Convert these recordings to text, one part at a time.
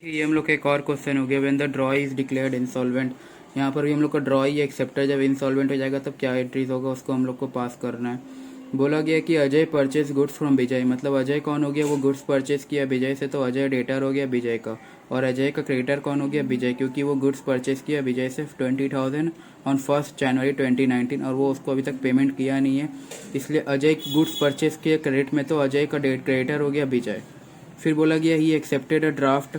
ये हम लोग का एक और क्वेश्चन हो गया। When the draw is declared insolvent, यहाँ पर भी हम लोग का ड्रॉ ही एक्सेप्टर जब इंसॉल्वेंट हो जाएगा तब क्या एंट्रीज होगा उसको हम लोग को पास करना है। बोला गया कि अजय परचेज गुड्स फ्रॉम विजय, मतलब अजय कौन हो गया, वो गुड्स परचेज किया विजय से, तो अजय डेटर हो गया विजय का। और अजय का क्रेडिटर कौन हो गया, विजय, क्योंकि वो गुड्स परचेज किया विजय से 20,000 ऑन 1 जनवरी 2019 और वो उसको अभी तक पेमेंट किया नहीं है, इसलिए अजय गुड्स परचेज किए क्रेडिट में, तो अजय का क्रेडिटर हो गया विजय। फिर बोला गया ही accepted a draft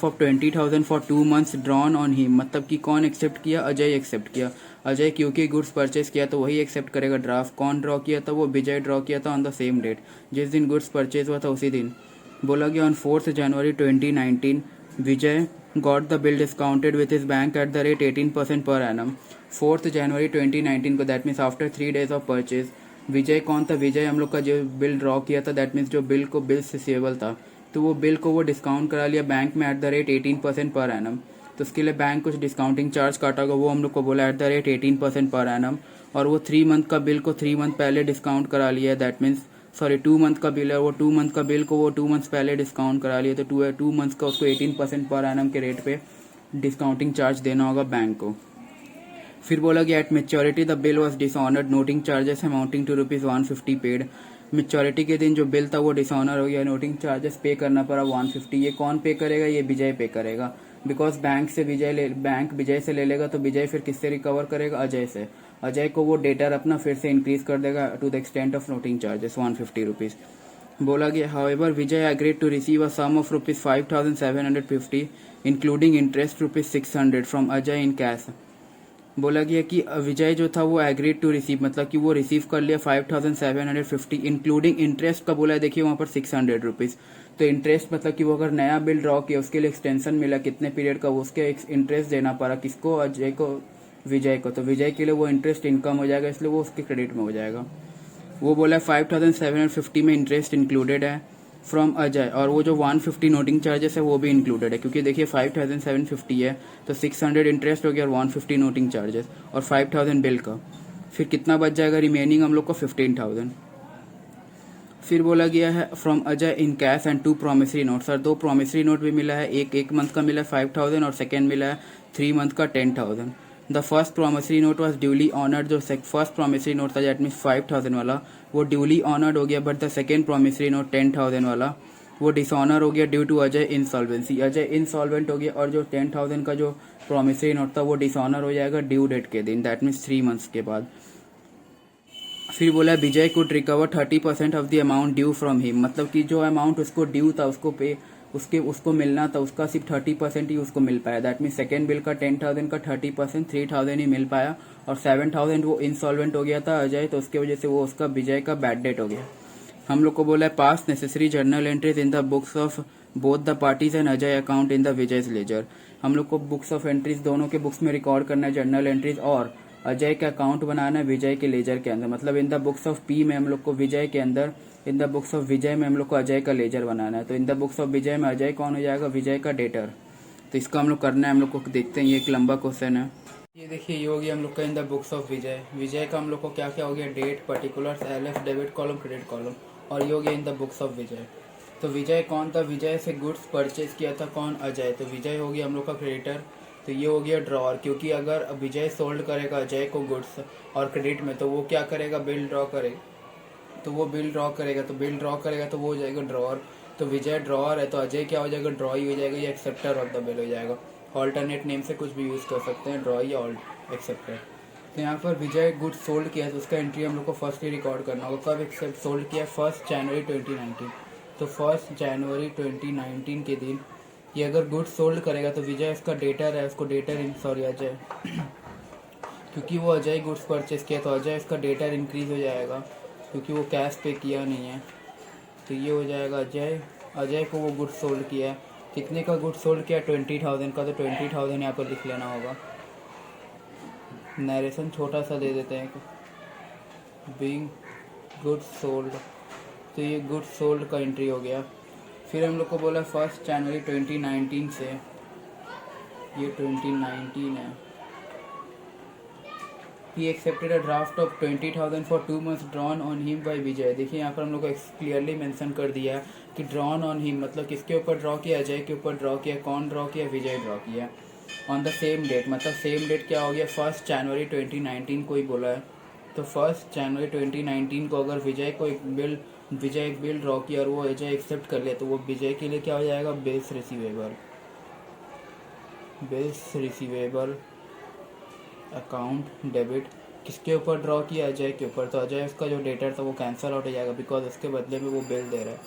of 20,000 for 2 months drawn on him, मतलब कि कौन एक्सेप्ट किया, अजय एक्सेप्ट किया। अजय क्योंकि गुड्स परचेज किया तो वही एक्सेप्ट करेगा ड्राफ्ट। कौन ड्रॉ किया था, वो विजय ड्रॉ किया था ऑन द सेम डेट, जिस दिन गुड्स परचेज हुआ था उसी दिन। बोला गया on 4 January 2019 Vijay got the bill discounted with his bank at the rate 18% per annum. 4 जनवरी 2019 को, that means after 3 days of purchase. Vijay कौन था, विजय हम लोग का जो बिल ड्रॉ किया था, दैट मीन्स जो बिल रिसीवेबल था, तो वो बिल को वो डिस्काउंट करा लिया बैंक में eight the rate 18% per annum. तो उसके लिए बैंक कुछ डिस्काउंटिंग चार्ज काटेगा, वो हम लोग को बोला eight the rate 18% per annum. और वो 3 month का बिल को 3 month पहले डिस्काउंट करा लिया, दैट मीन्स 2 month का बिल है, वो 2 month का बिल को वो 2 months पहले डिस्काउंट करा लिया, तो 2 months का उसको 18% पर एनम के रेट पे डिस्काउंटिंग चार्ज देना होगा बैंक को। फिर बोला गया at maturity the bill was dishonoured, noting charges amounting to ₹150 paid. Maturity के दिन जो बिल था वो डिसऑनर हो गया, नोटिंग चार्जेस पे करना पड़ा 150। ये कौन पे करेगा, ये विजय पे करेगा, बिकॉज बैंक विजय से ले लेगा, तो विजय फिर किससे रिकवर करेगा, अजय से। अजय को वो डेटर अपना फिर से इंक्रीज कर देगा to the extent of noting charges 150 rupees. बोला गया however Vijay agreed to receive a sum of ₹5,750 including interest ₹600 from Ajay in cash. बोला गया कि विजय जो था वो एग्रीड टू रिसीव, मतलब कि वो रिसीव कर लिया 5,750 इंक्लूडिंग इंटरेस्ट का बोला है, देखिए वहाँ पर 600 रुपीज़। तो इंटरेस्ट मतलब कि वो अगर नया बिल ड्रॉ किया उसके लिए एक्सटेंशन मिला कितने पीरियड का, वो उसके इंटरेस्ट देना पड़ा किसको, अजय को, विजय को। तो विजय के लिए वो इंटरेस्ट इनकम हो जाएगा, इसलिए वो उसके क्रेडिट में हो जाएगा। वो बोला 5,750 में इंटरेस्ट इंक्लूडेड है फ्रॉम अजय, और वो जो 150 नोटिंग चार्जेस है वो भी इंक्लूडेड है, क्योंकि देखिए 5,750 है तो 600 इंटरेस्ट हो गया और 150 नोटिंग चार्जेस और 5,000 बिल का, फिर कितना बच जाएगा रिमेनिंग हम लोग को 15,000। फिर बोला गया है from Ajay in cash and 2 promissory note, sir 2 promissory note भी मिला है, एक मंथ का मिला है 5,000 और सेकेंड मिला है 3 month का 10,000। The first promissory note was duly honoured, जो फर्स्ट प्रॉमिसरी नोट था दैट मीन्स 5,000 वाला वो ड्यूली ऑनर्ड हो गया, but the second promissory note 10,000 वाला वो डिसऑनर हो गया due to Ajay insolvency. Ajay insolvent हो गया और जो 10,000 का जो प्रॉमिसरी नोट था वो डिसऑनर हो जाएगा ड्यू डेट के दिन, दैट मीन्स 3 months के बाद। फिर बोला Vijay could recover 30% of the amount due from him, मतलब कि जो अमाउंट उसको ड्यू था उसको मिलना था, उसका सिर्फ 30% ही उसको मिल पाया, दैट मीन सेकेंड बिल का 10,000 का 30% 3,000 ही मिल पाया, और 7,000 वो इंसॉल्वेंट हो गया था अजय, तो उसके वजह से वो उसका विजय का बैड डेट हो गया। हम लोग को बोला है pass necessary journal entries in the books of both the parties and Ajay account in the विजय's लेजर। हम लोग को बुक्स ऑफ एंट्रीज दोनों के बुक्स में रिकॉर्ड करना है जर्नल एंट्रीज, और अजय का अकाउंट बनाना है विजय के लेजर के अंदर, मतलब इन द बुक्स ऑफ पी में हम लोग को विजय के अंदर, इन द बुक्स ऑफ विजय में हम लोग को अजय का लेजर बनाना है। तो इन द बुक्स ऑफ विजय में अजय कौन हो जाएगा, विजय का डेटर। तो इसका हम लोग करना है, हम लोग को देखते हैं, ये एक लंबा क्वेश्चन है। ये देखिए ये हो गया हम लोग का in the books of Vijay. Vijay का हम लोग को क्या क्या हो गया, date, particulars, LF, debit column, credit column, और ये हो गया in the books of Vijay. तो विजय कौन था, विजय से गुड्स परचेज किया था कौन, अजय, तो विजय हो गया हम लोग का क्रेडिटर। तो ये हो गया ड्रॉअर, क्योंकि अगर विजय सोल्ड करेगा अजय को गुड्स और क्रेडिट में, तो वो क्या करेगा, बिल ड्रॉ करेगा, तो वो बिल ड्रॉ करेगा, तो वो हो जाएगा ड्रॉअर। तो विजय ड्रॉअर है तो अजय क्या हो जाएगा, ड्रॉई हो जाएगा, या एक्सेप्टर ऑफ द बिल हो जाएगा। ऑल्टरनेट नेम से कुछ भी यूज़ कर सकते हैं, ड्रॉई या एक्सेप्टर। तो यहाँ पर विजय गुड्स सोल्ड किया है तो उसका एंट्री हम लोग को फर्स्ट ही रिकॉर्ड करना होगा, कब एक्सेप्ट सोल्ड किया, 1 जनवरी 2019। तो 1 जनवरी 2019 के दिन ये अगर गुड्स सोल्ड करेगा तो विजय इसका डेटर है, उसको डेटर अजय क्योंकि वो अजय गुड्स परचेज किया तो अजय इसका डेटर इंक्रीज हो जाएगा, क्योंकि वो कैश पे किया नहीं है। तो ये हो जाएगा अजय को वो गुड्स सोल्ड किया है, कितने का गुड्स सोल्ड किया, 20,000 का, तो 20,000 यहाँ पर लिख लेना होगा। नरेशन छोटा सा दे देते हैं, बीइंग गुड्स सोल्ड, तो ये गुड्स सोल्ड का एंट्री हो गया। फिर हम लोग को बोला 1 जनवरी 2019 से, ये 2019 है, he accepted a draft of 20,000 for 2 months drawn on him by Vijay. देखिए यहाँ पर हम लोग को क्लियरली मेंशन कर दिया है कि ड्रॉन ऑन हिम मतलब किसके ऊपर ड्रॉ किया, अजय के ऊपर ड्रॉ किया, कौन ड्रॉ किया, विजय ड्रॉ किया ऑन द सेम डेट। मतलब सेम डेट क्या हो गया, 1 जनवरी 2019 को ही बोला है। तो 1 जनवरी 2019 को अगर विजय एक बिल ड्रॉ किया और वो अजय एक्सेप्ट कर ले तो वो विजय के लिए क्या हो जाएगा, बिल्स रिसीवेबल अकाउंट डेबिट। किसके ऊपर ड्रॉ किया, अजय के ऊपर। तो अजय उसका जो डेटर था वो कैंसिल आउट हो जाएगा बिकॉज उसके बदले में वो बिल दे रहा है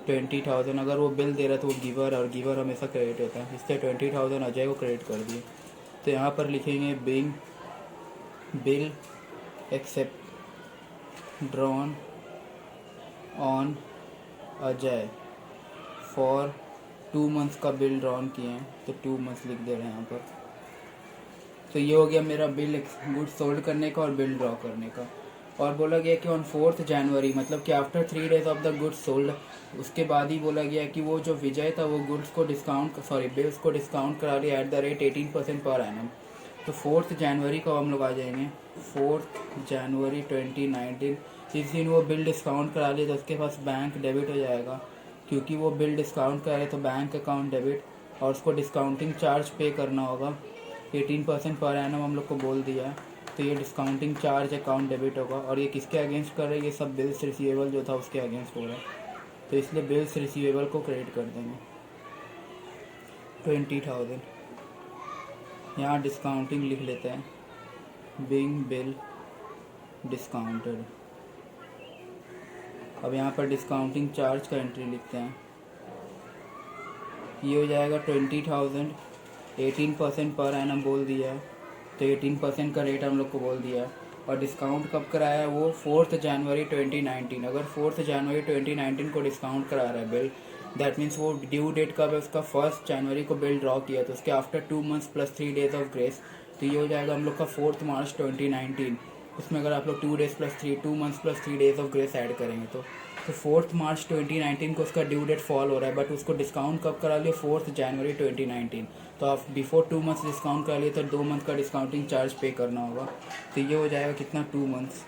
20,000। अगर वो बिल दे रहा है तो वो गिवर, और गिवर हमेशा क्रेडिट होता है, इसलिए 20,000 अजय को क्रेडिट कर दिए। तो यहाँ पर लिखेंगे being bill accept drawn on Ajay for 2 months का बिल ड्रॉन किए हैं, तो 2 months लिख दे रहे हैं यहाँ पर। तो ये हो गया मेरा बिल गुड सोल्ड करने का और बिल ड्रॉ करने का। और बोला गया कि ऑन 4 जनवरी मतलब कि after 3 days of the goods sold, उसके बाद ही बोला गया कि वो जो विजय था वो गुड्स को बिल्स को डिस्काउंट करा लिया eight the rate 18% per annum. तो 4 जनवरी को हम लोग आ जाएंगे, 4 जनवरी 2019। इस दिन वो बिल डिस्काउंट करा लिया तो उसके पास बैंक डेबिट हो जाएगा, क्योंकि वो बिल डिस्काउंट करे तो बैंक अकाउंट डेबिट, और उसको डिस्काउंटिंग चार्ज पे करना होगा 18% पर एनम हम लोग को बोल दिया है। तो ये डिस्काउंटिंग चार्ज अकाउंट डेबिट होगा, और ये किसके अगेंस्ट कर रहे हैं, ये सब बिल्स रिसीवेबल जो था उसके अगेंस्ट हो रहा है, तो इसलिए बिल्स रिसीवेबल को क्रेडिट कर देंगे 20,000। यहाँ डिस्काउंटिंग लिख लेते हैं, बिंग बिल डिस्काउंटेड। अब यहाँ पर डिस्काउंटिंग चार्ज का एंट्री लिखते हैं, ये हो जाएगा 20,000, 18% पर एनम बोल दिया है, तो 18% का रेट हम लोग को बोल दिया है। और डिस्काउंट कब कराया है, वो 4 जनवरी 2019। अगर 4 जनवरी 2019 को डिस्काउंट करा रहा है बिल, दैट मीन्स वो ड्यू डेट कब है उसका, 1 जनवरी को बिल ड्रॉ किया तो उसके after 2 months plus 3 days of grace. तो ये हो जाएगा हम लोग का 4 मार्च 2019। उसमें अगर आप लोग 2 months plus 3 days of grace add करेंगे तो 4 मार्च 2019 को उसका ड्यू डेट फॉल हो रहा है, बट उसको डिस्काउंट कब करा लिया, 4 जनवरी 2019। तो आप बिफोर 2 months डिस्काउंट करा लिए तो 2 month का डिस्काउंटिंग चार्ज पे करना होगा। तो ये हो जाएगा कितना, 2 months।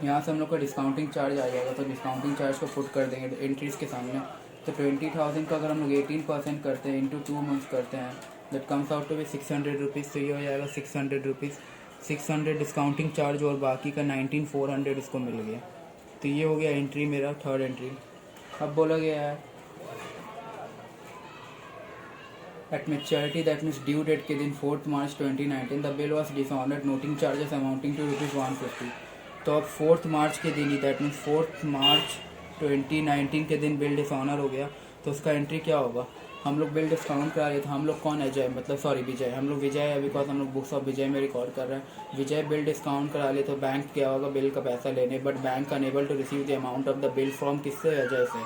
यहाँ से हम लोग का डिस्काउंटिंग चार्ज आ जाएगा, तो डिस्काउंटिंग चार्ज को पुट कर देंगे एंट्रीज के सामने। तो 20,000 का अगर हम लोग 18% करते हैं इंटू 2 months करते हैं, that comes out to be 600 rupees. तो ये हो जाएगा 600 रुपीज़, 600 डिस्काउंटिंग चार्ज और बाकी का 19,400 इसको मिल गया। तो ये हो गया एंट्री मेरा, थर्ड एंट्री। अब बोला गया है at maturity that means due date के दिन 4 March 2019 the bill was dishonoured noting charges amounting to ₹150। तो अब 4 मार्च के दिन ही, दैट मीन्स 4 मार्च 2019 के दिन बिल डिसऑनर हो गया, तो उसका एंट्री क्या होगा, हम लोग बिल डिस्काउंट करा रहे थे, हम लोग कौन, अजय मतलब सॉरी विजय, हम लोग विजय है बिकॉज हम लोग बुक्स ऑफ विजय में रिकॉर्ड कर रहे हैं। विजय बिल डिस्काउंट करा ले तो बैंक क्या होगा, बिल का पैसा लेने, but bank unable to receive the amount of the bill from किससे, अजय से।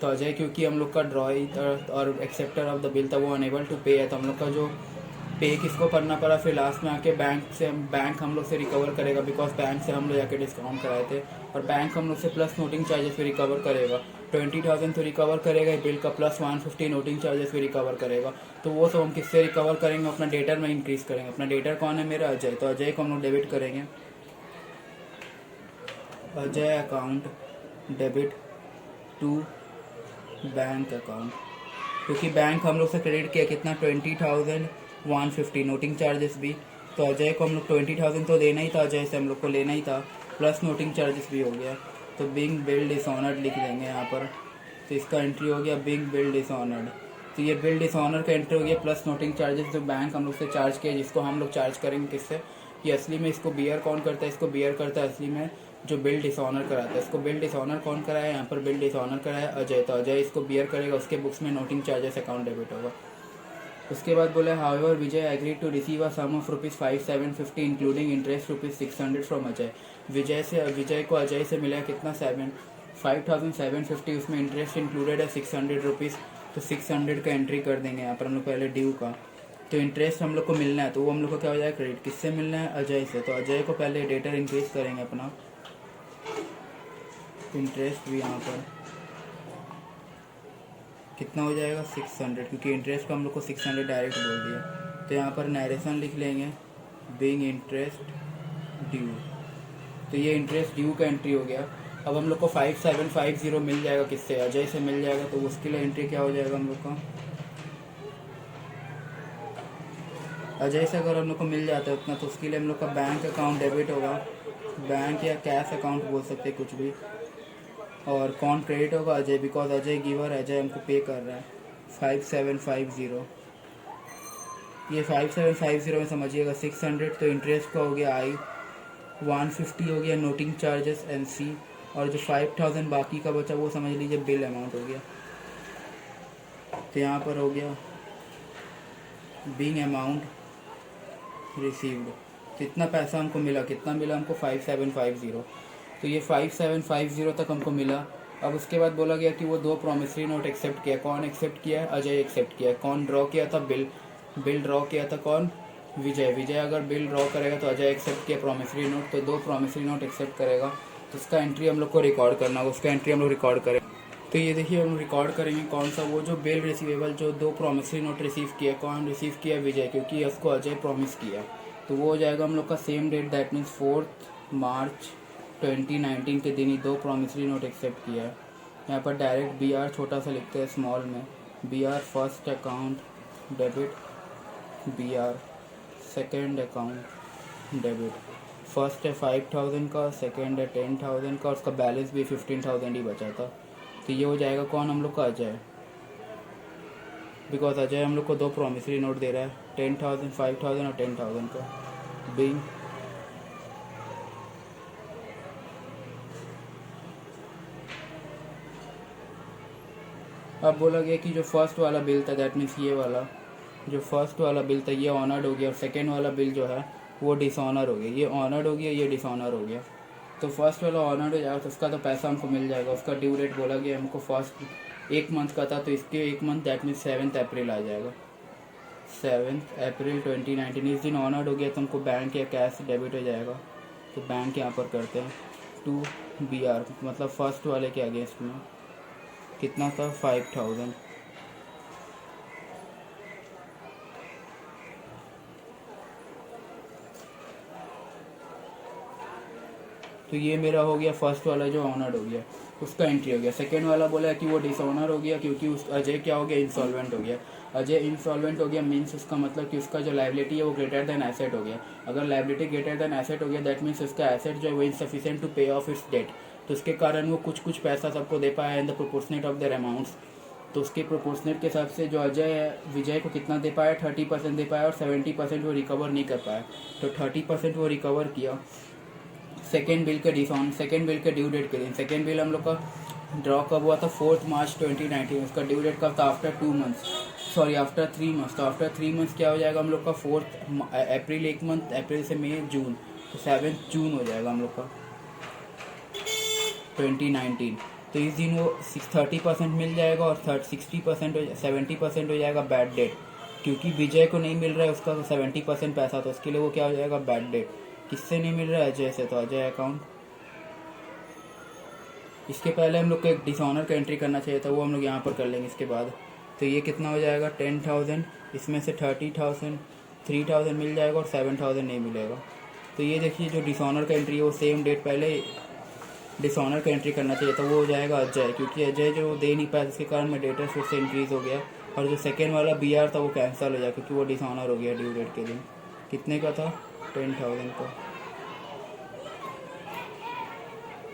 तो अजय क्योंकि हम लोग का ड्रॉई और एक्सेप्टर ऑफ द बिल था वो अनेबल टू पे है, तो हम लोग का जो पे किसको करना पड़ा, फिर लास्ट में आके बैंक हम लोग से रिकवर करेगा बिकॉज बैंक से हम लोग जाके डिस्काउंट कराए थे, और बैंक हम लोग से प्लस नोटिंग चार्जेस भी रिकवर करेगा। 20,000 तो रिकवर करेगा बिल का, प्लस 150 नोटिंग चार्जेस भी रिकवर करेगा। तो वो सब हम किससे रिकवर करेंगे, अपना डेटर में इंक्रीज करेंगे। अपना डेटर कौन है, मेरा अजय, तो अजय को हम लोग डेबिट करेंगे, Ajay account debit to bank account, क्योंकि बैंक हम लोग से क्रेडिट किया कितना, 20,150 नोटिंग चार्जेस भी। तो अजय को हम लोग 20,000 तो देना ही था, अजय से हम लोग को लेना ही था, प्लस नोटिंग चार्जेस भी हो गया। तो बिंग बिल डिसऑनर्ड लिख देंगे यहाँ पर। तो इसका एंट्री हो गया बिंग बिल डिसऑनर्ड। तो ये बिल डिसऑनर का एंट्री हो गया प्लस नोटिंग चार्जेस जो बैंक हम लोग से चार्ज किया, जिसको हम लोग चार्ज करेंगे किससे, कि असली में इसको बियर कौन करता है, इसको बियर करता है असली में जो बिल डिसऑनर कराता है। इसको बिल डिसऑनर कौन कराया, यहाँ पर बिल डिसऑनर कराया अजय, तो अजय इसको बियर करेगा, उसके बुक्स में नोटिंग चार्जेस अकाउंट डेबिट होगा। उसके बाद बोला however Vijay agree to receive a sum of ₹5,750 including interest ₹600 from Ajay. Vijay को अजय से मिला कितना, 5,750, उसमें इंटरेस्ट इंक्लूडेड है 600 रुपीज़। तो 600 का एंट्री कर देंगे यहाँ पर हम लोग पहले ड्यू का। तो इंटरेस्ट हम लोग को मिलना है, तो वो हम लोग को क्या हो जाएगा, क्रेडिट किससे मिलना है, अजय से। तो अजय को पहले डेटर इंक्रीज करेंगे अपना, इंटरेस्ट भी यहाँ पर कितना हो जाएगा, 600, क्योंकि इंटरेस्ट को हम लोग को 600 डायरेक्ट बोल दिया। तो यहाँ पर नरेशन लिख लेंगे, बीइंग इंटरेस्ट ड्यू। तो ये इंटरेस्ट ड्यू का एंट्री हो गया। अब हम लोग को 5750 मिल जाएगा, किससे? अजय से मिल जाएगा। तो उसके लिए एंट्री क्या हो जाएगा हम लोग का? अजय से अगर हम लोग को मिल जाता है उतना, तो उसके लिए हम लोग का बैंक अकाउंट डेबिट होगा, बैंक या कैश अकाउंट बोल सकते हैं, कुछ भी। और कौन क्रेडिट होगा? अजय, बिकॉज अजय गिवर, अजय हमको पे कर रहा है 5750। ये 5750 में समझिएगा 600 तो इंटरेस्ट का हो गया आई, 150 हो गया नोटिंग चार्जेस NC, और जो 5000 बाकी का बचा वो समझ लीजिए बिल अमाउंट हो गया। तो यहाँ पर हो गया बीइंग अमाउंट रिसीव्ड। तो इतना पैसा हमको मिला, कितना मिला हमको? 5750। तो ये 5750 तक हमको मिला। अब उसके बाद बोला गया कि वो 2 प्रॉमिसरी नोट एक्सेप्ट किया। कौन एक्सेप्ट किया है? अजय एक्सेप्ट किया है। कौन ड्रॉ किया था? बिल ड्रॉ किया था कौन? विजय अगर बिल ड्रॉ करेगा तो अजय एक्सेप्ट किया प्रॉमिसरी नोट, तो 2 प्रॉमिसरी नोट एक्सेप्ट करेगा। तो उसका एंट्री हम लोग को रिकॉर्ड करना होगा, उसका एंट्री हम लोग रिकॉर्ड करें। तो ये देखिए हम रिकॉर्ड करेंगे कौन सा, वो जो बिल रिसीवेबल, जो 2 प्रॉमिसरी नोट रिसीव किया। कौन रिसीव किया? विजय, क्योंकि उसको अजय प्रॉमिस किया। तो वो हो जाएगा हम लोग का same date, that means 4 March 2019 के दिन ही 2 प्रॉमिसरी नोट एक्सेप्ट किया है। यहाँ पर डायरेक्ट BR छोटा सा लिखते हैं स्मॉल में, BR first account debit, BR second account debit. First है 5000 का, सेकेंड है 10,000 का, और उसका बैलेंस भी 15,000 ही बचा था। तो ये हो जाएगा कौन? हम लोग का अजय, बिकॉज अजय हम लोग को 2 प्रॉमिसरी नोट दे रहा है, 10,000, 5,000 और 10,000 का। बीइंग अब बोला गया कि जो फर्स्ट वाला बिल था, दैट मीन्स ये वाला, जो फर्स्ट वाला बिल था ये ऑनर्ड हो गया, और सेकेंड वाला बिल जो है वो डिसऑनर हो गया। ये ऑनर्ड हो गया, ये डिसऑनर हो गया। तो फर्स्ट वाला ऑनर्ड हो जाएगा, तो उसका तो पैसा हमको मिल जाएगा। उसका ड्यू डेट बोला गया हमको फर्स्ट 1 मंथ का था, तो इसके 1 मंथ दैट मीन्स 7 अप्रैल आ जाएगा, 7 अप्रैल 2019। इस दिन ऑनर्ड हो गया तो हमको बैंक या कैश डेबिट हो जाएगा। तो बैंक यहाँ पर करते हैं 2 BR, मतलब फर्स्ट वाले के अगेंस्ट में कितना था? 5000। तो ये मेरा हो गया फर्स्ट वाला जो ऑनर्ड हो गया, उसका एंट्री हो गया। सेकेंड वाला बोला कि वो डिसऑनर हो गया, क्योंकि उस अजय क्या हो गया? इंसॉल्वेंट हो गया। अजय इंसॉल्वेंट हो गया मीन्स उसका मतलब कि उसका जो लाइबिलिटी है वो ग्रेटर देन एसेट हो गया। अगर लाइबिलिटी ग्रेटर देन एसेट हो गया, दैट मीन्स उसका एसेट जो है वो इनसफिशिएंट टू पे ऑफ इट्स डेट। तो उसके कारण वो कुछ पैसा सबको दे पाया in the proportionate of their amounts. तो उसके प्रोपोर्शनेट के हिसाब से जो अजय है विजय को कितना दे पाया? 30% दे पाया, और 70% वो रिकवर नहीं कर पाया। तो 30% वो रिकवर किया सेकेंड बिल के ड्यू डेट के दिन। सेकेंड बिल हम लोग का ड्रॉ कब हुआ था? 4 मार्च 2019। उसका ड्यू डेट कब था? After 2 months, sorry after 3 months. तो आफ्टर 3 मंथ्स क्या हो जाएगा हम लोग का? 4 अप्रैल, 1 मंथ, अप्रैल से मई, जून, तो 7 जून हो जाएगा हम लोग का 2019। तो इस दिन वो 30% मिल जाएगा, और 60% 70% हो जाएगा बैड डेट, क्योंकि विजय को नहीं मिल रहा है उसका 70% पैसा, तो उसके लिए वो क्या हो जाएगा? Bad debt. किससे नहीं मिल रहा है? अजय से, तो अजय अकाउंट। इसके पहले हम लोग को एक डिसऑनर का एंट्री करना चाहिए था, वो हम लोग यहाँ पर कर लेंगे इसके बाद। तो ये कितना हो जाएगा? 10,000, इसमें से 30,000, 3,000 मिल जाएगा, और 7,000 नहीं मिलेगा। तो ये देखिए जो डिसऑनर का एंट्री है वो सेम डेट पहले डिसऑनर का एंट्री करना चाहिए था, वो हो जाएगा अजय, क्योंकि अजय जो दे नहीं पाया जिसके कारण में डेटर फिर से इंक्रीज हो गया। और जो सेकेंड वाला BR था वो कैंसिल हो जाएगा, क्योंकि वो डिसऑनर हो गया ड्यू डेट के दिन। कितने का था? 10,000 का।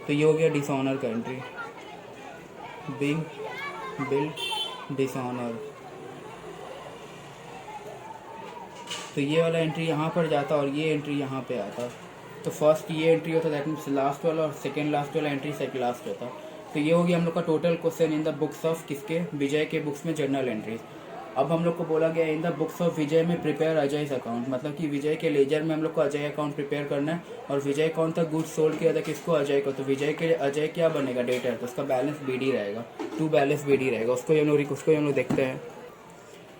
तो ये हो गया डिसऑनर का एंट्री, बिंग बिल डिसऑनर। तो ये वाला एंट्री यहाँ पर जाता और ये एंट्री यहाँ पे आता। तो फर्स्ट ये एंट्री होता, दैट मीन्स लास्ट वाला, और सेकेंड लास्ट वाला एंट्री सेकेंड लास्ट होता। तो ये हो गया हम लोग का total question in the books of किसके? विजय के बुक्स में जर्नल एंट्रीज। अब हम लोग को बोला गया in the books of Vijay में प्रिपेयर अजय अकाउंट, मतलब कि विजय के लेजर में हम लोग को अजय अकाउंट प्रिपेयर करना है। और विजय कौन था? गुड्स सोल्ड किया था किसको? अजय को। तो विजय के अजय क्या बनेगा? डेटर। तो उसका बैलेंस BD रहेगा, टू बैलेंस BD रहेगा। उसको हम लोग देखते हैं।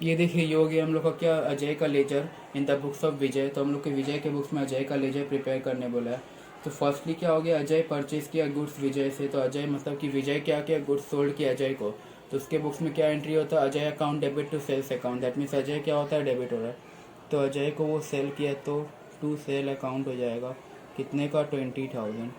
ये देखिए ये हो गया हम लोग का क्या? अजय का ledger in the books of Vijay. तो हम लोग के विजय के बुक्स में अजय का लेजर प्रिपेयर करने बोला है। तो फर्स्टली क्या हो गया? अजय परचेज किया गुड्स विजय से। तो अजय मतलब कि विजय क्या किया? गुड्स सोल्ड किया अजय को। तो उसके बुक्स में क्या एंट्री होता है? Ajay account debit to sales account, that means Ajay क्या होता है? डेबिट हो रहा है। तो अजय को वो सेल किया तो टू सेल अकाउंट हो जाएगा कितने का 20,000।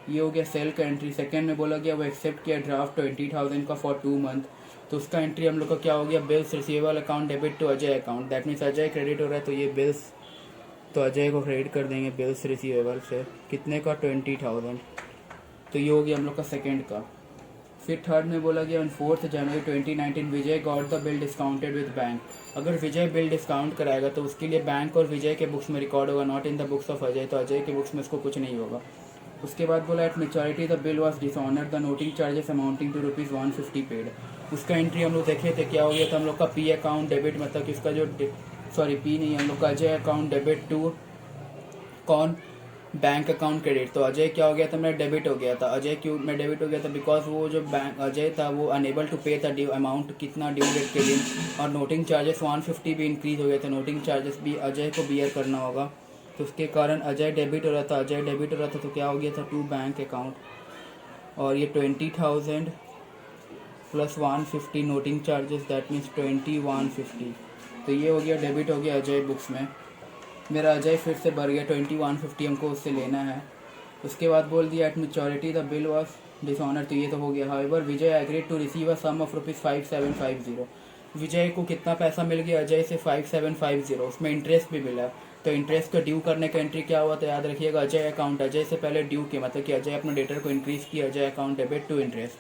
ये हो गया सेल का एंट्री। सेकंड में बोला गया वो एक्सेप्ट किया ड्राफ्ट 20,000 का फॉर 2 मंथ, तो उसका एंट्री हम लोग का क्या हो गया, bills receivable account debit to Ajay account. That means Ajay credit हो रहा है तो ये बिल्स, तो अजय को क्रेडिट कर देंगे बिल्स रिसीवेबल से कितने का 20,000। तो ये हो गया हम लोग का सेकेंड का। फिर थर्ड में बोला गया on 4 January 2019 Vijay got the bill discounted with bank. अगर विजय बिल डिस्काउंट कराएगा तो उसके लिए बैंक और विजय के बुक्स में रिकॉर्ड होगा, not in the books of Ajay, तो अजय के बुक्स में उसको कुछ नहीं होगा। उसके बाद बोला at maturity the bill was dishonoured the noting charges amounting to ₹150 paid. उसका एंट्री हम लोग देखे थे क्या हो गया था, हम लोग का पी अकाउंट डेबिट, मतलब कि उसका जो पी नहीं, हम लोग का अजय अकाउंट डेबिट टू कौन, बैंक अकाउंट क्रेडिट। तो अजय क्या हो गया था, मेरा डेबिट हो गया था। अजय क्यों मैं डेबिट हो गया था, बिकॉज वो जो बैंक अजय था वो अनेबल टू पे था ड्यू अमाउंट कितना ड्यू डेट के दिन, और नोटिंग चार्जेस 150 भी इंक्रीज हो गया था, नोटिंग चार्जेस भी अजय को बियर करना होगा, तो उसके कारण अजय डेबिट हो रहा था। अजय डेबिट हो रहा था तो क्या हो गया था, टू बैंक अकाउंट, और ये 20,000 plus 150 noting charges, that means 2150। तो ये हो गया डेबिट हो गया अजय बुक्स में। मेरा अजय फिर से भर गया 2150, हमको उससे लेना है। उसके बाद बोल दिया at maturity the bill was dishonour, तो ये तो हो गया। However Vijay agreed to receive a sum of ₹5750। Vijay को कितना पैसा मिल गया अजय से, 5750, उसमें इंटरेस्ट भी मिला। तो इंटरेस्ट को ड्यू करने का एंट्री क्या हुआ, तो याद रखिएगा अजय अकाउंट, अजय से पहले ड्यू के, मतलब कि अजय अपना डेटर को इंक्रीज किया, Ajay account debit to interest,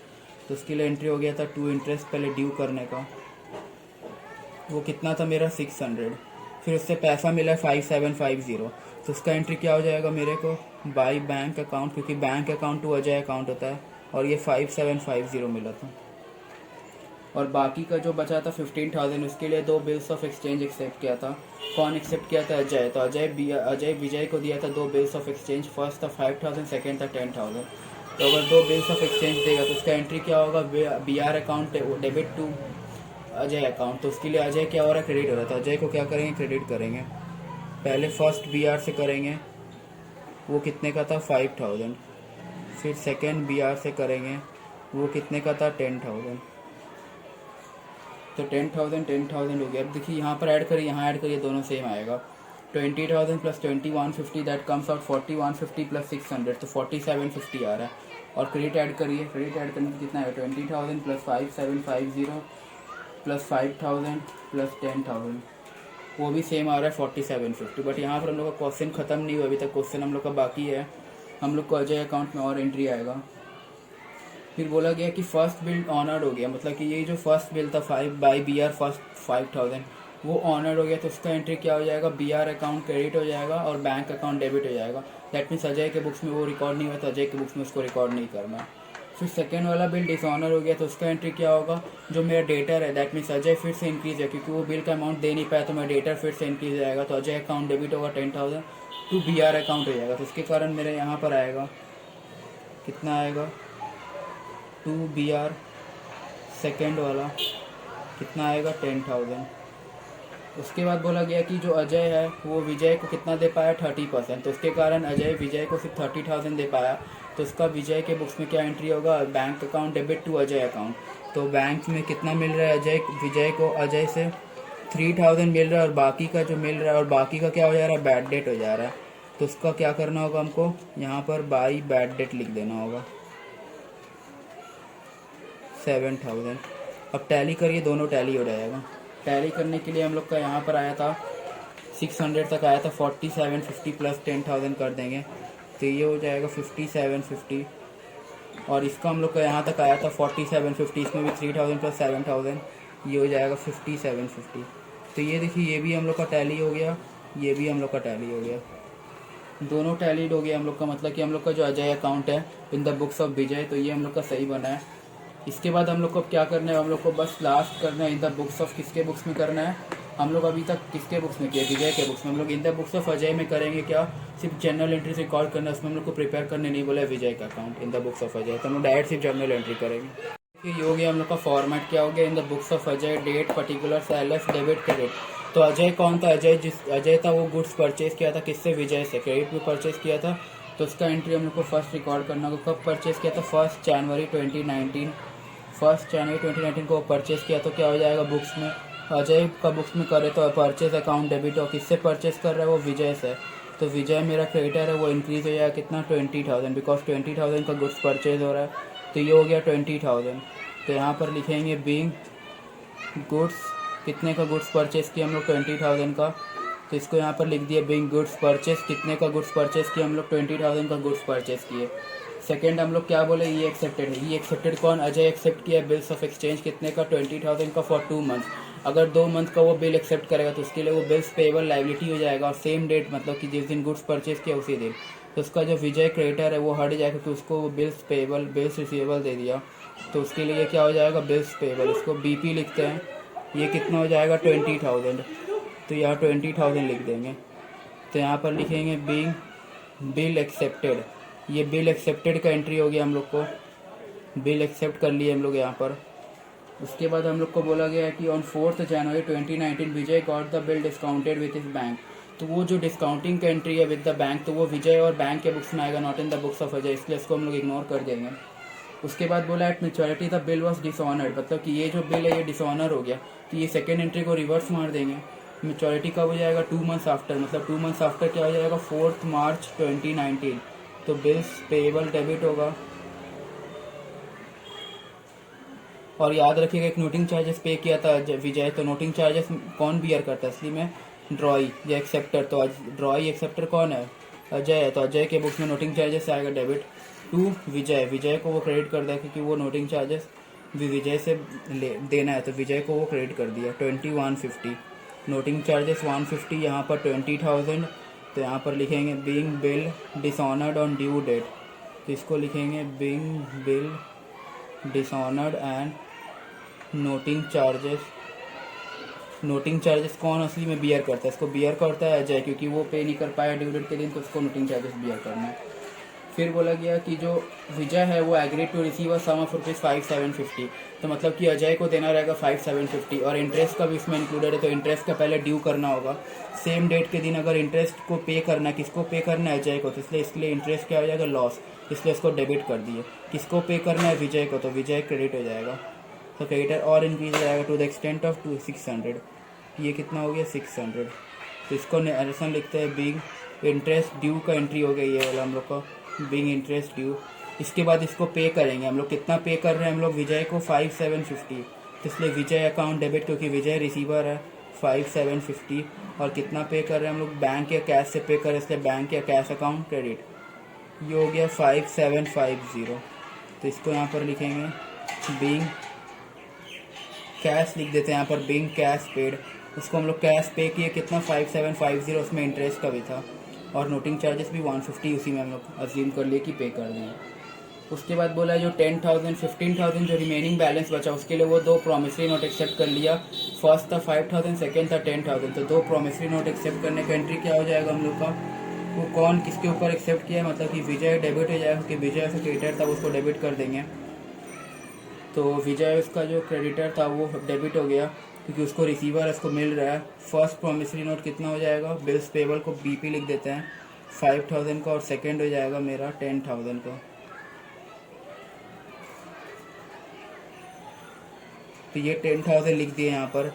तो उसके लिए एंट्री हो गया था टू इंटरेस्ट पहले ड्यू करने का। वो कितना था मेरा 600, फिर उससे पैसा मिला 5750, तो उसका एंट्री क्या हो जाएगा मेरे को, बाई बैंक अकाउंट, क्योंकि bank account to Ajay account होता है, और ये 5750 मिला था। और बाकी का जो बचा था 15,000, उसके लिए 2 बिल्स ऑफ एक्सचेंज एक्सेप्ट किया था। कौन एक्सेप्ट किया था, अजय। तो अजय विजय को दिया था 2 बिल्स ऑफ एक्सचेंज, फर्स्ट था 5,000, सेकेंड था 10,000। तो अगर 2 बिल्स ऑफ एक्सचेंज देगा तो उसका एंट्री क्या होगा, BR account debit to Ajay account, तो उसके लिए अजय क्या हो रहा है, क्रेडिट हो रहा था। अजय को क्या करेंगे, क्रेडिट करेंगे। पहले फर्स्ट BR से करेंगे, वो कितने का था 5,000, फिर सेकेंड BR से करेंगे, वो कितने का था 10,000, तो 10,000 हो गया। अब देखिए यहाँ पर ऐड करिए, यहाँ ऐड करिए, दोनों सेम आएगा। 20,000 plus 2150 that comes out 4150 plus 600, तो 4750 आ रहा है। और क्रेडिट ऐड करिए, क्रेडिट ऐड करने से कितना है, 20,000 प्लस 5750 प्लस 5,000 प्लस 10,000, वो भी सेम आ रहा है 4750। बट यहाँ पर हम लोग का क्वेश्चन खत्म नहीं हुआ अभी तक, क्वेश्चन हम लोग का बाकी है। हम लोग को अजय अकाउंट में और एंट्री आएगा। फिर बोला गया कि फर्स्ट बिल ऑनर्ड हो गया, मतलब कि ये जो फर्स्ट बिल था 5 बाई BR फर्स्ट 5,000, वो ऑनर्ड हो गया, तो उसका एंट्री क्या हो जाएगा, BR अकाउंट क्रेडिट हो जाएगा और बैंक अकाउंट डेबिट हो जाएगा। दैट मीन्स अजय के बुक्स में वो रिकॉर्ड नहीं हुआ, तो अजय के बुक्स में उसको रिकॉर्ड नहीं करना। फिर सेकेंड वाला बिल डिसऑनर हो गया, तो उसका एंट्री क्या होगा, जो मेरा डेटर है, दैट मीन्स अजय फिर से इंक्रीज है, क्योंकि वो बिल का अमाउंट दे नहीं पाया, तो मेरा डेटर फिर से इंक्रीज आएगा, तो अजय अकाउंट डेबिट होगा 10,000 टू BR अकाउंट हो जाएगा, तो उसके कारण मेरे यहाँ पर आएगा कितना आएगा, 2 BR सेकेंड वाला कितना आएगा 10,000। उसके बाद बोला गया कि जो अजय है वो विजय को कितना दे पाया 30%, तो उसके कारण अजय विजय को सिर्फ 30,000 दे पाया, तो उसका विजय के बुक्स में क्या एंट्री होगा, bank account debit to Ajay account. तो बैंक में कितना मिल रहा है विजय को अजय से 3,000 मिल रहा है, और बाकी का जो मिल रहा है, और बाकी का क्या हो जा रहा है, बैड डेट हो जा रहा है, तो उसका क्या करना होगा, हमको यहाँ पर बाई बैड डेट लिख देना होगा 7,000। अब टैली करिए, दोनों टैली हो जाएगा। टैली करने के लिए हम लोग का यहाँ पर आया था 600 तक आया था, 4750 प्लस 10,000 कर देंगे, तो ये हो जाएगा 5750। और इसका हम लोग का यहाँ तक आया था 4750, इसमें भी 3,000 प्लस 7,000, ये हो जाएगा 5750। तो ये देखिए, ये भी हम लोग का टैली हो गया, ये भी हम लोग का टैली हो गया, दोनों टैलीड हो गया हम लोग का। मतलब कि हम लोग का जो अजय अकाउंट है इन द बुक्स ऑफ विजय, तो ये हम लोग का सही बना है। इसके बाद हम लोग को अब क्या करना है, हम लोग को बस लास्ट करना है इन द बुक्स ऑफ, किसके बुक्स में करना है, हम लोग अभी तक किसके बुक्स में किया, विजय के बुक्स में। हम लोग इन द बुक्स ऑफ अजय में करेंगे क्या, सिर्फ जनरल एंट्री रिकॉर्ड करना है, उसमें हम लोग को प्रिपेयर करने नहीं बोला है विजय का account in the books of Ajay, तो हम लोग डायरेक्ट सिर्फ जनरल एंट्री करेंगे। ये हो गया हम लोग का फॉर्मेट, क्या हो गया, in the books of Ajay date particular LF debit credit. तो अजय कौन था, अजय था वो गुड्स परचेज किया था किससे, विजय से, क्रेडिट में परचेज किया था, तो उसका एंट्री हम लोग को फर्स्ट रिकॉर्ड करना होगा। कब परचेज किया था, 1 जनवरी 2019 को परचेज किया, तो क्या हो जाएगा बुक्स में अजय का बुक्स में करे तो परचेज अकाउंट डेबिट, और किससे परचेज कर रहा है वो विजय से, तो विजय मेरा क्रेडिटर है वो इंक्रीज हो जाएगा कितना 20,000, बिकॉज 20,000 का गुड्स परचेज हो रहा है, तो ये हो गया 20,000। तो यहाँ पर लिखेंगे बीइंग गुड्स, कितने का गुड्स परचेज किया हम लोग 20,000 का, तो इसको यहाँ पर लिख दिया बीइंग गुड्स परचेज, कितने का गुड्स परचेज किया हम लोग 20,000 का गुड्स परचेज किए। सेकंड हम लोग क्या बोले, ये एक्सेप्टेड है, ये एक्सेप्टेड कौन, अजय एक्सेप्ट किया बिल्स ऑफ एक्सचेंज कितने का 20,000 का फॉर 2 मंथ, अगर 2 मंथ का वो बिल एक्सेप्ट करेगा तो उसके लिए वो बिल्स पेएबल लाइबिलिटी हो जाएगा, और सेम डेट मतलब कि जिस दिन गुड्स परचेज किया उसी दिन, तो उसका जो विजय क्रेडिटर है वो हट जाएगा, तो उसको वो बिल्स पेएबल बिल्स रिसीवेबल दे दिया, तो उसके लिए क्या हो जाएगा बिल्स पेएबल, इसको बीपी लिखते हैं, ये कितना हो जाएगा 20,000, तो यहाँ 20,000 लिख देंगे। तो यहाँ पर लिखेंगे बीइंग बिल एक्सेप्टेड, ये बिल एक्सेप्टेड का एंट्री हो गया, हम लोग को बिल एक्सेप्ट कर लिए हम लोग यहाँ पर। उसके बाद हम लोग को बोला गया है कि on 4 January 2019 Vijay got the bill discounted with his bank, तो वो जो डिस्काउंटिंग का एंट्री है विद द बैंक, तो वो विजय और बैंक के बुक्स में आएगा, not in the books of Ajay, इसलिए इसको हम लोग इग्नोर कर देंगे। उसके बाद बोला at maturity the bill was dishonoured, मतलब कि ये जो बिल है ये डिसऑनर हो गया, तो ये सेकेंड एंट्री को रिवर्स मार देंगे। मेच्योरिटी कब हो जाएगा 2 मंथ्स आफ्टर, मतलब 2 मंथ्स आफ्टर क्या हो जाएगा 4 मार्च 2019, तो बिल्स पेएबल डेबिट होगा। और याद रखिएगा एक नोटिंग चार्जेस पे किया था विजय, तो नोटिंग चार्जेस कौन बियर करता है, इसलिए मैं ड्रॉई या एक्सेप्टर, तो ड्रॉई एक्सेप्टर कौन है अजय है, तो अजय के बुक्स में नोटिंग चार्जेस आएगा डेबिट टू विजय, विजय को वो क्रेडिट कर दिया क्योंकि वो नोटिंग चार्जेस विजय से देना है, तो विजय को वो क्रेडिट कर दिया 2150, नोटिंग चार्जेस 150, यहाँ पर 20,000, तो यहाँ पर लिखेंगे being bill dishonoured on due date, तो इसको लिखेंगे being bill dishonoured and noting charges, noting charges कौन असली में बियर करता है, इसको बियर करता है अजय, क्योंकि वो पे नहीं कर पाया ड्यू डेट के दिन, तो उसको नोटिंग चार्जेस बियर करना है। फिर बोला गया कि जो विजय है वो agreed to receive a sum of ₹5750, तो मतलब कि अजय को देना रहेगा 5750, और इंटरेस्ट का भी इसमें इंक्लूडेड है, तो इंटरेस्ट का पहले ड्यू करना होगा सेम डेट के दिन, अगर इंटरेस्ट को पे करना है, किसको पे करना है अजय को, तो इसलिए इसके लिए इंटरेस्ट क्या हो जाएगा लॉस, इसलिए इसको डेबिट कर दिए। किसको पे करना है विजय को, तो विजय क्रेडिट हो जाएगा, तो क्रेडिटर और इंक्रीज हो जाएगा टू द एक्सटेंट ऑफ 600, ये कितना हो गया 600, तो इसको नरेशन लिखते हैं बीइंग इंटरेस्ट ड्यू का एंट्री हो गया ये वाला हम लोग का बीइंग इंटरेस्ट ड्यू। इसके बाद इसको पे करेंगे हम लोग, कितना पे कर रहे हैं हम लोग विजय को 5750, तो इसलिए विजय अकाउंट डेबिट, क्योंकि विजय रिसीवर है 5750, और कितना पे कर रहे हैं हम लोग बैंक या कैश से पे कर रहे हैं, इसलिए बैंक या कैश अकाउंट क्रेडिट, ये हो गया 5750, तो इसको यहाँ पर लिखेंगे बीइंग कैश लिख देते हैं यहाँ पर बीइंग कैश पेड, उसको हम लोग कैश पे किए कितना 5750, उसमें इंटरेस्ट का भी था, और नोटिंग चार्जेस भी 150 उसी में हम लोग अज्यूम कर लिए कि पे कर दिए। उसके बाद बोला जो 10,000 15,000 जो रिमेनिंग बैलेंस बचा उसके लिए वो 2 प्रॉमिसरी नोट एक्सेप्ट कर लिया, फर्स्ट था 5,000, सेकेंड था 10,000, तो 2 प्रॉमिसरी नोट एक्सेप्ट करने का एंट्री क्या हो जाएगा हम लोग का, वो कौन किसके ऊपर एक्सेप्ट किया, मतलब कि विजय डेबिट हो जाएगा, क्योंकि विजय से क्रेडिटर था उसको डेबिट कर देंगे, तो विजय उसका जो क्रेडिटर था वो डेबिट हो गया क्योंकि उसको रिसीवर उसको मिल रहा है। फर्स्ट प्रॉमिसरी नोट कितना हो जाएगा, बिल्स पेबल को बीपी लिख देते हैं 5,000 का, और सेकेंड हो जाएगा मेरा 10,000 का, तो ये 10,000 लिख दिए यहाँ पर।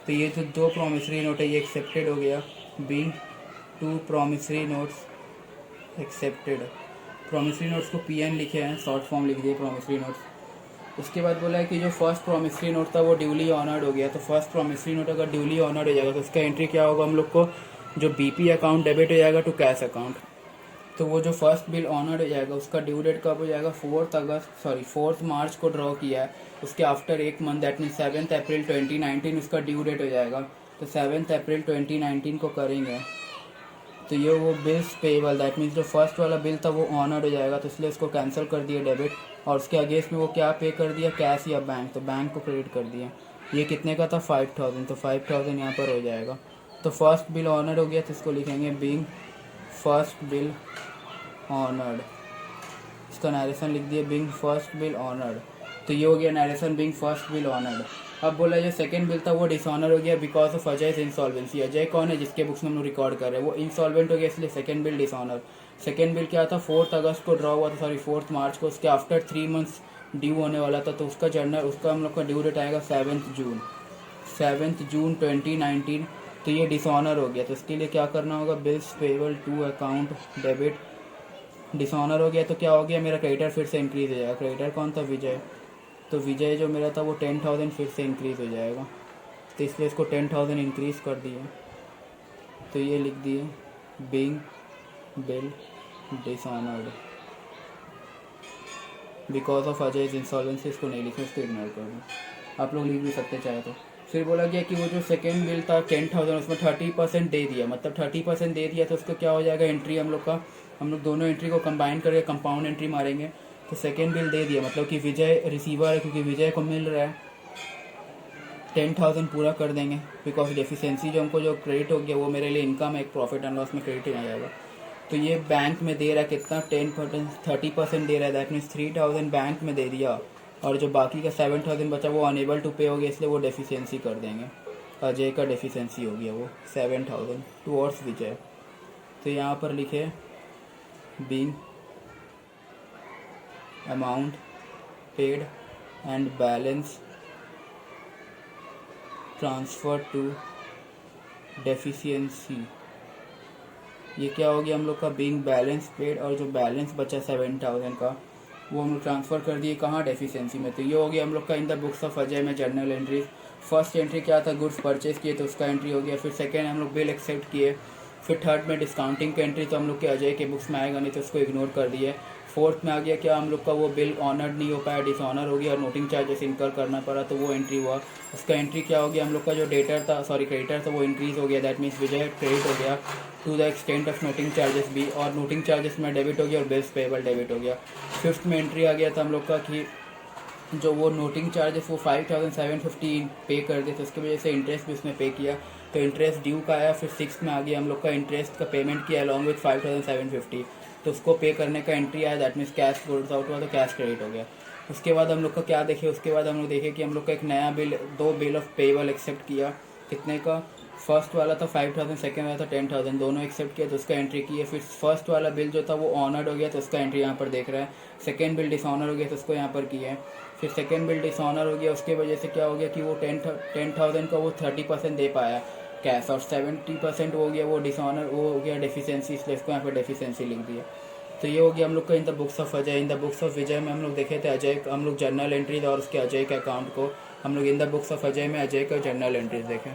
तो ये जो 2 प्रॉमिसरी नोट है ये एक्सेप्टेड हो गया, being 2 promissory notes accepted. Promissory notes को पीएन लिखे हैं, शॉर्ट फॉर्म लिख दिए प्रॉमिसरी नोट्स। उसके बाद बोला है कि जो फर्स्ट प्रॉमिसरी नोट था वो ड्यूली ऑनर्ड हो गया, तो फर्स्ट प्रॉमिसरी नोट अगर ड्यूली ऑनर्ड हो जाएगा तो उसका एंट्री क्या होगा हम लोग को, जो बीपी अकाउंट डेबिट हो जाएगा टू कैश अकाउंट, तो वो जो फर्स्ट बिल ऑनर्ड हो जाएगा उसका ड्यू डेट कब हो जाएगा 4 मार्च को ड्रॉ किया है, उसके आफ्टर 1 मंथ दैट मीन 7 अप्रैल 2019 उसका ड्यू डेट हो जाएगा, तो 7 अप्रैल 2019 को करेंगे, तो ये वो बिल्स पेएबल दैट मीन्स जो फर्स्ट वाला बिल था वो ऑनर्ड हो जाएगा, तो इसलिए इसको कैंसिल कर दिया डेबिट, और उसके अगेंस्ट में वो क्या पे कर दिया कैश या बैंक, तो बैंक को क्रेडिट कर दिया। ये कितने का था 5,000, तो 5,000 यहाँ पर हो जाएगा। तो फर्स्ट बिल ऑनर्ड हो गया तो इसको लिखेंगे बीइंग फर्स्ट बिल ऑनर्ड, इसका नरेशन लिख दिया बीइंग फर्स्ट बिल ऑनर्ड, तो ये हो गया narration being first bill honoured. अब बोला जो सेकंड बिल था वो डिसऑनर हो गया because of Ajay insolvency. Ajay कौन है जिसके बुक्स में हम लोग रिकॉर्ड कर रहे हैं, वो इंसॉल्वेंट हो गया इसलिए second bill dishonour. Second bill क्या था 4 अगस्त को ड्रॉ हुआ था, 4 मार्च को, उसके आफ्टर 3 मंथ्स ड्यू होने वाला था, तो उसका जर्नल उसका हम लोग का ड्यू डेट आएगा 7 जून। 7 जून 2019, तो ये डिसऑनर हो गया। तो इसके लिए क्या करना होगा, bills payable to account debit, dishonour हो गया तो क्या हो गया, मेरा क्रेडिटर फिर से इंक्रीज हो जाएगा। क्रेडिटर कौन था, विजय। तो विजय जो मेरा था वो 10,000 फिर से इंक्रीज हो जाएगा, तो इसलिए इसको 10,000 इंक्रीज कर दिया। तो ये लिख दिए being bill dishonoured because of Ajay insolvency. इसको नहीं लिखे, इसको इग्नोर कर दो, आप लोग लिख भी सकते चाहे तो। फिर बोला गया कि वो जो सेकेंड बिल था 10,000, उसमें 30% दे दिया, मतलब 30% दे दिया तो उसको क्या हो जाएगा, एंट्री हम लोग दोनों एंट्री को कंबाइन करके कंपाउंड एंट्री मारेंगे। तो सेकेंड बिल दे दिया, मतलब कि विजय रिसीवर है, क्योंकि विजय को मिल रहा है 10,000 पूरा कर देंगे, बिकॉज डेफिशिएंसी जो हमको जो क्रेडिट हो गया वो मेरे लिए इनकम है, एक प्रॉफिट एंड लॉस में क्रेडिट आ जाएगा। तो ये बैंक में दे रहा है कितना, 30% दे रहा है, दैट मीन्स 3,000 बैंक में दे दिया, और जो बाकी का 7,000 बचा वो अनेबल टू पे हो गया, इसलिए वो डेफिशिएंसी कर देंगे। अजय का डेफिशिएंसी हो गया वो 7,000 टुवर्ड्स विजय। तो यहाँ पर लिखे being amount paid and balance transfer to deficiency. ये क्या हो गया हम लोग का, बीइंग बैलेंस पेड, और जो बैलेंस बचा 7,000 का वो हम लोग ट्रांसफ़र कर दिए कहाँ, डेफिशिएंसी में। तो ये हो गया हम लोग का in the books of Ajay में जर्नल एंट्रीज। फर्स्ट एंट्री क्या था, गुड्स परचेज किए तो उसका एंट्री हो गया। फिर सेकेंड हम लोग बिल एक्सेप्ट किए। फिर थर्ड में डिस्काउंटिंग का एंट्री तो हम लोग के अजय के बुक्स में आएगा नहीं, तो उसको इग्नोर कर दिए। फोर्थ में आ गया क्या, हम लोग का वो बिल ऑनर्ड नहीं हो पाया, डिसऑनर हो गया और नोटिंग चार्जेस इनकर करना पड़ा, तो वो एंट्री हुआ। उसका एंट्री क्या हो गया, हम लोग का जो डेटर था, सॉरी क्रेडिटर था, वो इंक्रीज हो गया, दैट मीन्स विजय क्रेडिट हो गया to the extent of noting charges भी, और नोटिंग चार्जेस में डेबिट हो गया और बिल्स पेबल डेबिट हो गया। फिफ्थ में एंट्री आ गया था हम लोग का कि जो वो नोटिंग चार्जेस वो 5,750 पे कर दिए, तो उसकी वजह से इंटरेस्ट भी उसमें पे किया, तो इंटरेस्ट ड्यू का आया। फिर सिक्स में आ गया हम लोग का इंटरेस्ट का पेमेंट किया अलॉन्ग विथ 5,750, तो उसको पे करने का एंट्री आया, that means cash goals out हुआ, तो कैश क्रेडिट हो गया। उसके बाद हम लोग का क्या देखे, उसके बाद हम लोग देखे कि हम लोग का एक नया बिल, दो बिल ऑफ पेबल एक्सेप्ट किया, कितने का, फर्स्ट वाला था 5,000, सेकेंड वाला था 10,000, दोनों एक्सेप्ट किया तो उसका एंट्री किया। फिर फर्स्ट वाला बिल जो था वो ऑनर्ड हो गया, तो उसका एंट्री यहाँ पर देख रहा है। सेकेंड बिल डिसऑनर हो गया, तो उसको यहाँ पर किया है। फिर सेकेंड बिल डिसऑनर हो गया, उसकी वजह से क्या हो गया कि वो 10,000 का वो 30% दे पाया कैश, और 70% हो गया वो डिसऑनर, वो हो गया डेफिशिएंसी, इसलिए इसको यहाँ पर डेफिशिएंसी लिख दिया। तो ये हो गया हम लोग का in the books of Ajay. In the books of Vijay में हम लोग देखे थे अजय, हम लोग जर्नल एंट्रीज और उसके अजय के अकाउंट को, हम लोग इन द बुक्स ऑफ अजय में अजय का जर्नल एंट्रीज देखें।